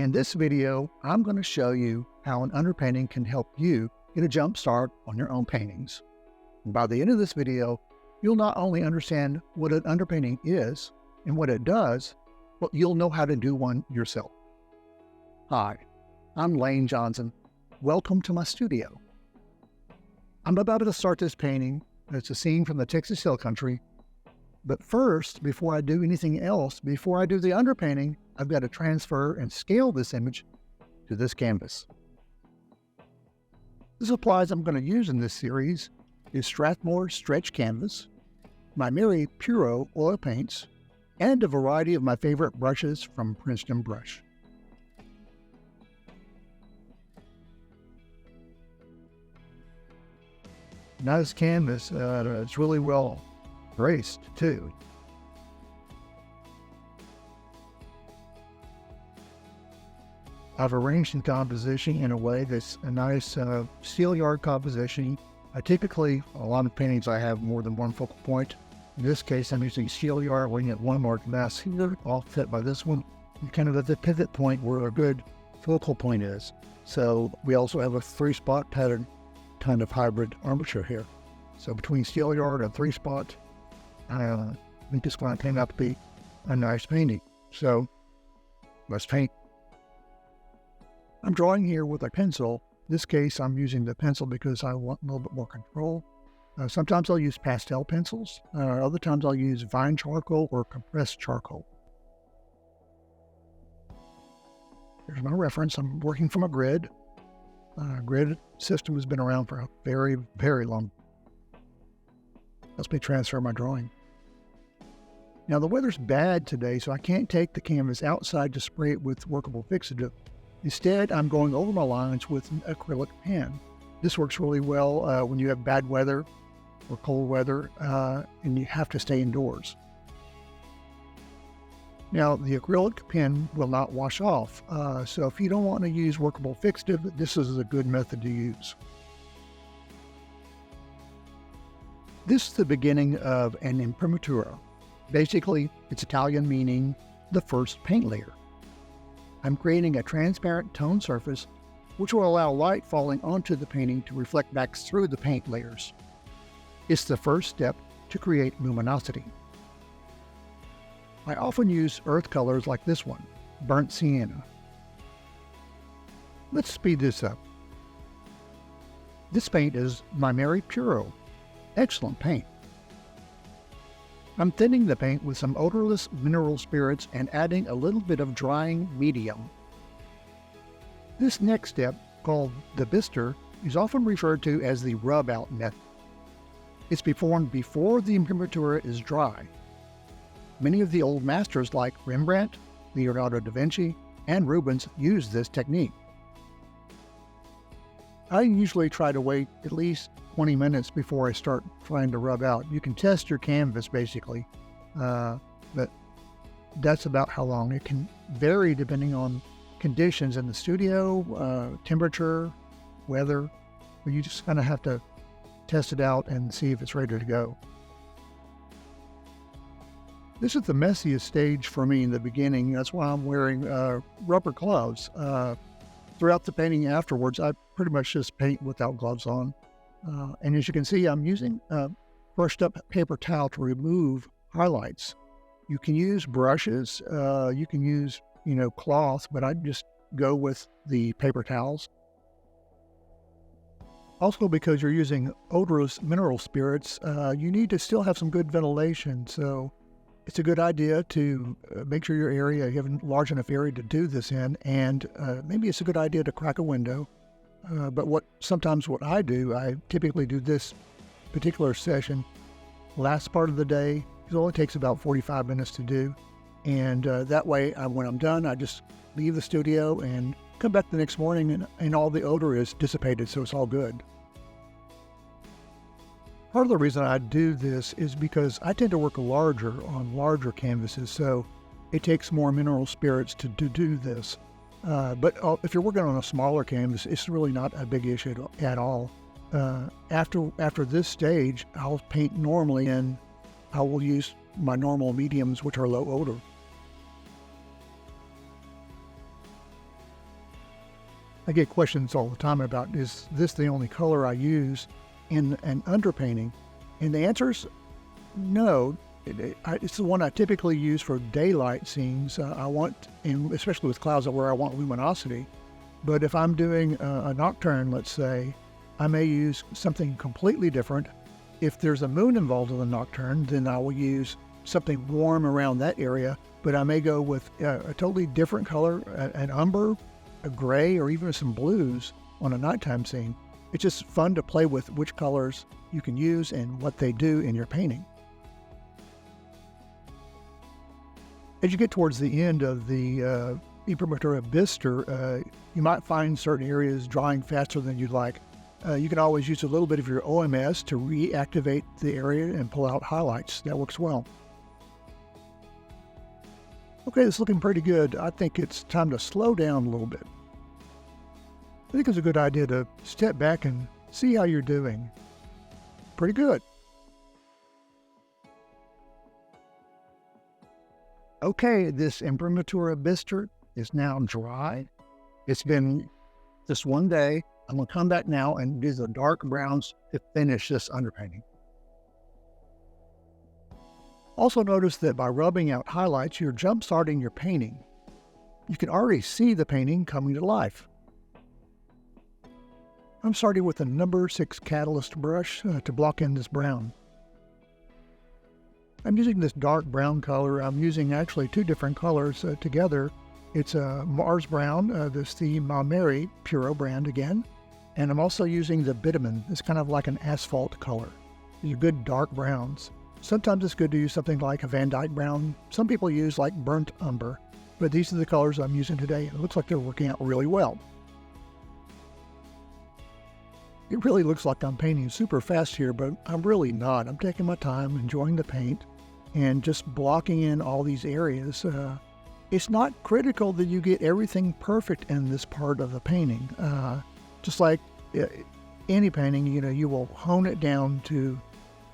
In this video, I'm going to show you how an underpainting can help you get a jump start on your own paintings. And by the end of this video, you'll not only understand what an underpainting is and what it does, but you'll know how to do one yourself. Hi, I'm Layne Johnson. Welcome to my studio. I'm about to start this painting. It's a scene from the Texas Hill Country. But first, before I do anything else, before I do the underpainting, I've got to transfer and scale this image to this canvas. The supplies I'm going to use in this series is Strathmore stretch canvas, Maimeri Puro oil paints, and a variety of my favorite brushes from Princeton Brush. Nice canvas. It's really well graced too. I've arranged the composition in a way that's a nice steel yard composition. Typically, a lot of paintings I have more than one focal point. In this case, I'm using steel yard, looking at one marked mass here, offset by this one, and kind of at the pivot point where a good focal point is. So we also have a 3-spot pattern kind of hybrid armature here. So between steel yard and 3-spot, I think this one came out to be a nice painting. So let's paint. I'm drawing here with a pencil. In this case, I'm using the pencil because I want a little bit more control. Sometimes I'll use pastel pencils. Other times I'll use vine charcoal or compressed charcoal. Here's my reference. I'm working from a grid. Grid system has been around for a very, very long. Let's me transfer my drawing. Now the weather's bad today, so I can't take the canvas outside to spray it with workable fixative. Instead, I'm going over my lines with an acrylic pen. This works really well when you have bad weather or cold weather and you have to stay indoors. Now, the acrylic pen will not wash off, so if you don't want to use workable fixative, this is a good method to use. This is the beginning of an Imprimatura. Basically, it's Italian meaning the first paint layer. I'm creating a transparent tone surface which will allow light falling onto the painting to reflect back through the paint layers. It's the first step to create luminosity. I often use earth colors like this one, burnt sienna. Let's speed this up. This paint is Maimeri Puro. Excellent paint. I'm thinning the paint with some odorless mineral spirits and adding a little bit of drying medium. This next step, called the bistre, is often referred to as the rubout method. It's performed before the Imprimatura is dry. Many of the old masters like Rembrandt, Leonardo da Vinci, and Rubens use this technique. I usually try to wait at least 20 minutes before I start trying to rub out. You can test your canvas basically, but that's about how long. It can vary depending on conditions in the studio, temperature, weather, but you just kind of have to test it out and see if it's ready to go. This is the messiest stage for me in the beginning. That's why I'm wearing rubber gloves. Throughout the painting afterwards, I pretty much just paint without gloves on. And as you can see, I'm using brushed up paper towel to remove highlights. You can use brushes, you can use, cloth, but I just go with the paper towels. Also, because you're using odorless mineral spirits, you need to still have some good ventilation. So it's a good idea to make sure you have a large enough area to do this in, and maybe it's a good idea to crack a window. But sometimes what I do, I typically do this particular session last part of the day. It only takes about 45 minutes to do. And that way, when I'm done, I just leave the studio and come back the next morning and all the odor is dissipated, so it's all good. Part of the reason I do this is because I tend to work on larger canvases, so it takes more mineral spirits to do this. But if you're working on a smaller canvas, it's really not a big issue at all. After this stage, I'll paint normally and I will use my normal mediums, which are low odor. I get questions all the time about, is this the only color I use in an underpainting? And the answer is no. It's the one I typically use for daylight scenes. I want, and especially with clouds where I want luminosity. But if I'm doing a nocturne, let's say, I may use something completely different. If there's a moon involved in the nocturne, then I will use something warm around that area. But I may go with a totally different color, an umber, a gray, or even some blues on a nighttime scene. It's just fun to play with which colors you can use and what they do in your painting. As you get towards the end of the Imprimatura Bister, you might find certain areas drying faster than you'd like. You can always use a little bit of your OMS to reactivate the area and pull out highlights. That works well. Okay, it's looking pretty good. I think it's time to slow down a little bit. I think it's a good idea to step back and see how you're doing. Pretty good. Okay, this Imprimatura Bister is now dry. It's been just one day. I'm going to come back now and do the dark browns to finish this underpainting. Also notice that by rubbing out highlights, you're jump starting your painting. You can already see the painting coming to life. I'm starting with a number 6 Catalyst brush to block in this brown. I'm using this dark brown color. I'm using actually 2 different colors together. It's a Mars Brown, this the Maimeri Puro brand again. And I'm also using the bitumen. It's kind of like an asphalt color. These are good dark browns. Sometimes it's good to use something like a Van Dyke brown. Some people use like burnt umber, but these are the colors I'm using today. It looks like they're working out really well. It really looks like I'm painting super fast here, but I'm really not. I'm taking my time, enjoying the paint, and just blocking in all these areas. It's not critical that you get everything perfect in this part of the painting. Just like any painting, you will hone it down to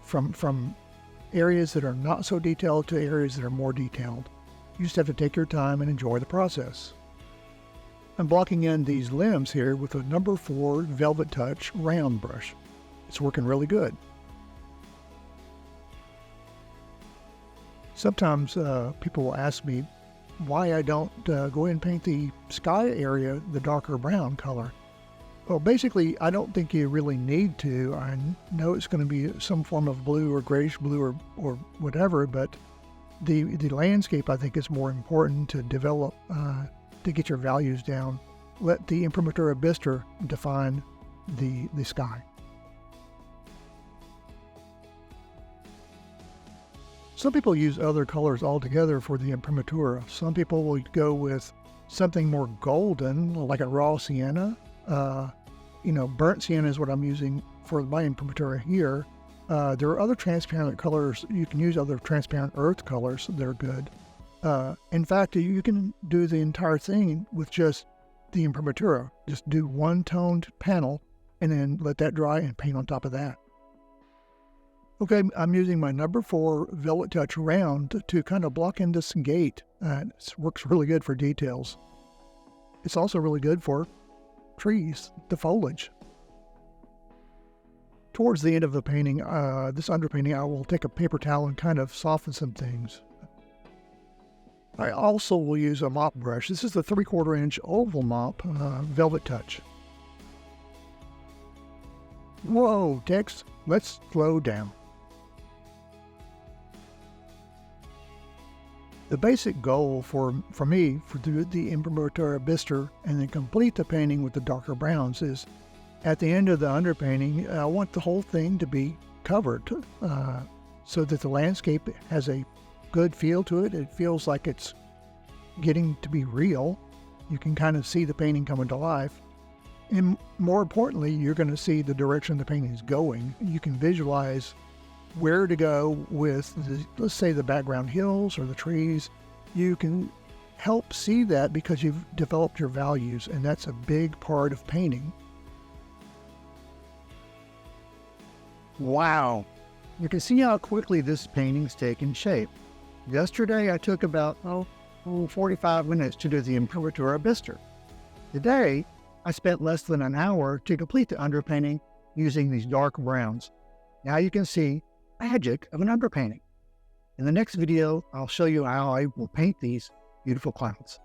from areas that are not so detailed to areas that are more detailed. You just have to take your time and enjoy the process. I'm blocking in these limbs here with a number 4 Velvetouch round brush. It's working really good. Sometimes people will ask me why I don't go ahead and paint the sky area the darker brown color. Well, basically, I don't think you really need to. I know it's going to be some form of blue or grayish blue or whatever, but the landscape, I think, is more important to develop, to get your values down. Let the Imprimatura Bister define the sky. Some people use other colors altogether for the Imprimatura. Some people will go with something more golden, like a raw sienna. Burnt sienna is what I'm using for my Imprimatura here. There are other transparent colors. You can use other transparent earth colors. They're good. In fact, you can do the entire thing with just the Imprimatura. Just do one toned panel and then let that dry and paint on top of that. Okay, I'm using my number 4 Velvetouch round to kind of block in this gate. It works really good for details. It's also really good for trees, the foliage. Towards the end of the painting, this underpainting, I will take a paper towel and kind of soften some things. I also will use a mop brush. This is the 3/4 inch oval mop, Velvetouch. Whoa, Tex, let's slow down. The basic goal for me to do the Imprimatura Bister and then complete the painting with the darker browns is, at the end of the underpainting, I want the whole thing to be covered so that the landscape has a good feel to it. It feels like it's getting to be real. You can kind of see the painting coming to life. And more importantly, you're going to see the direction the painting is going. You can visualize where to go with, let's say, the background hills or the trees. You can help see that because you've developed your values, and that's a big part of painting. Wow, you can see how quickly this painting's taken shape. Yesterday I took about 45 minutes to do the Imprimatura Bister. Today I spent less than an hour to complete the underpainting using these dark browns. Now you can see the magic of an underpainting. In the next video, I'll show you how I will paint these beautiful clouds.